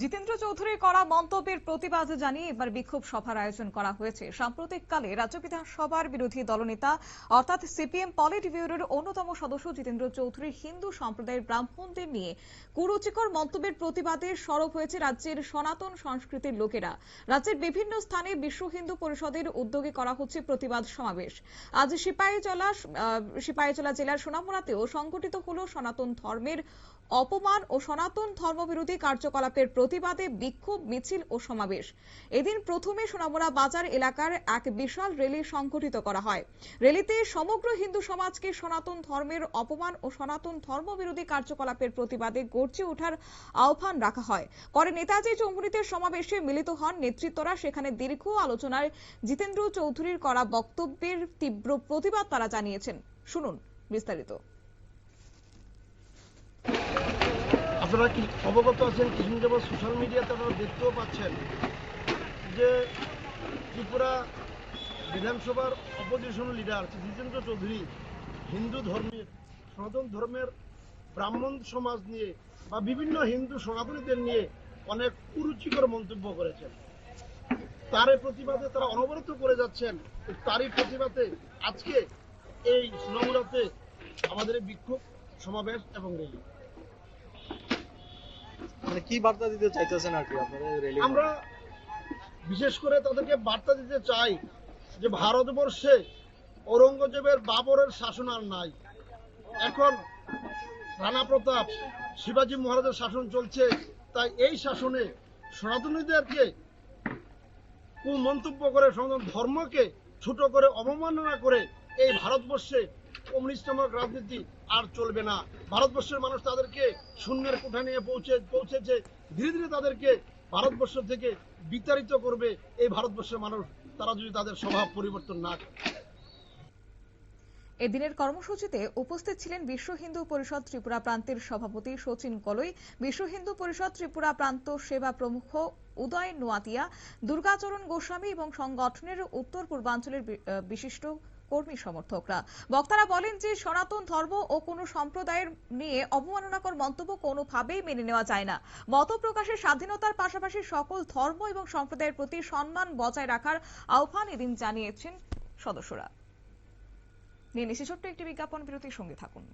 জিতেন্দ্র চৌধুরীর করা মন্তব্যের প্রতিবাদ জানিয়ে এবার বিক্ষোভ সভার আয়োজন করা হয়েছে। সাম্প্রতিককালে রাজ্য বিধানসভার বিরোধী দলনেতা অর্থাৎ সিপিএম পলিট ব্যুরোর অন্যতম সদস্য জিতেন্দ্র চৌধুরী হিন্দু সম্প্রদায়ের ব্রাহ্মণদের নিয়ে কুরুচিকর মন্তব্যের প্রতিবাদে সরব হয়েছে রাজ্যের সনাতন সংস্কৃতির লোকেরা। রাজ্যের বিভিন্ন স্থানে বিশ্ব হিন্দু পরিষদের উদ্যোগে করা হচ্ছে প্রতিবাদ সমাবেশ। আজ সিপাহীজলা জেলার সোনামুড়াতেও সংগঠিত হল সনাতন ধর্মের অপমান ও সনাতন ধর্মবিরোধী কার্যকলাপের প্রতিবাদে বিক্ষোভ মিছিল ও সমাবেশ। এদিন প্রথমে সোনামুড়া বাজার এলাকার এক বিশাল র্যালি সংগঠিত করা হয়। র্যালিতে সমগ্র হিন্দু সমাজকে সনাতন ধর্মের অপমান ও সনাতন ধর্মবিরোধী কার্যকলাপের প্রতিবাদে গর্জে ওঠার আহ্বান রাখা হয়। পরে নেতাজি চৌমুহনীতে সমাবেশে মিলিত হন নেতৃত্বরা। সেখানে দীর্ঘ আলোচনায় জিতেন্দ্র চৌধুরীর করা বক্তব্যের তীব্র প্রতিবাদ তারা জানিয়েছেন। শুনুন বিস্তারিত। আপনারা কি অবগত আছেন? কিছুদিন যাবৎ সোশ্যাল মিডিয়াতে আপনারা দেখতেও পাচ্ছেন যে ত্রিপুরা বিধানসভার অপোজিশন লিডার জিতেন্দ্র চৌধুরী হিন্দু ধর্মের সনাতন ধর্মের ব্রাহ্মণ সমাজ নিয়ে বা বিভিন্ন হিন্দু সনাতনীদের নিয়ে অনেক কুরুচিকর মন্তব্য করেছেন। তারই প্রতিবাদে তারা অনবরত করে যাচ্ছেন। তারই প্রতিবাদে আজকে এই সোনামুড়াতে আমাদের বিক্ষোভ সমাবেশ এবং র্যালি। মানে কি বার্তা দিতে চাইতেছেন আর কি আপনাদের র্যালি? আমরা বিশেষ করে তাদেরকে বার্তা দিতে চাই যে ভারতবর্ষে ঔরঙ্গজেবের বাবরের শাসন আর নাই। এখন রানা প্রতাপ শিবাজী মহারাজের শাসন চলছে। তাই এই শাসনে সনাতনীদেরকে কুমন্তব্য করে সনাতন ধর্মকে ছোট করে অবমাননা করে এই ভারতবর্ষে কমিউনিস্ট নামক রাজনীতি আর চলবে না। ভারতবর্ষের মানুষ তাদেরকে শূন্যের কোঠা নিয়ে পৌঁছেছে। ধীরে ধীরে তাদেরকে ভারতবর্ষ থেকে বিতাড়িত করবে এই ভারতবর্ষের মানুষ, তারা যদি তাদের স্বভাব পরিবর্তন না করে। এদিনের কর্মসূচিতে উপস্থিত ছিলেন বিশ্ব হিন্দু পরিষদ ত্রিপুরা প্রান্তের সভাপতি শচীন কলই, বিশ্ব হিন্দু পরিষদ ত্রিপুরা প্রান্ত সেবা প্রমুখ উদয় নোয়াতিয়া, দুর্গাচরণ গোস্বামী এবং সংগঠনের উত্তর পূর্বাঞ্চলের বিশিষ্ট কর্মী সমর্থকরা। বক্তারা বলেন যে সনাতন ধর্ম ও কোনো সম্প্রদায়ের নিয়ে অবমাননাকর মন্তব্য কোনোভাবেই মেনে নেওয়া যায় না। মত প্রকাশের স্বাধীনতার পাশাপাশি সকল ধর্ম এবং সম্প্রদায়ের প্রতি সম্মান বজায় রাখার আহ্বান এদিন জানিয়েছেন সদস্যরা। নিয়ে নিচ্ছি ছোট্ট একটি বিজ্ঞাপন বিরতির সঙ্গে থাকুন।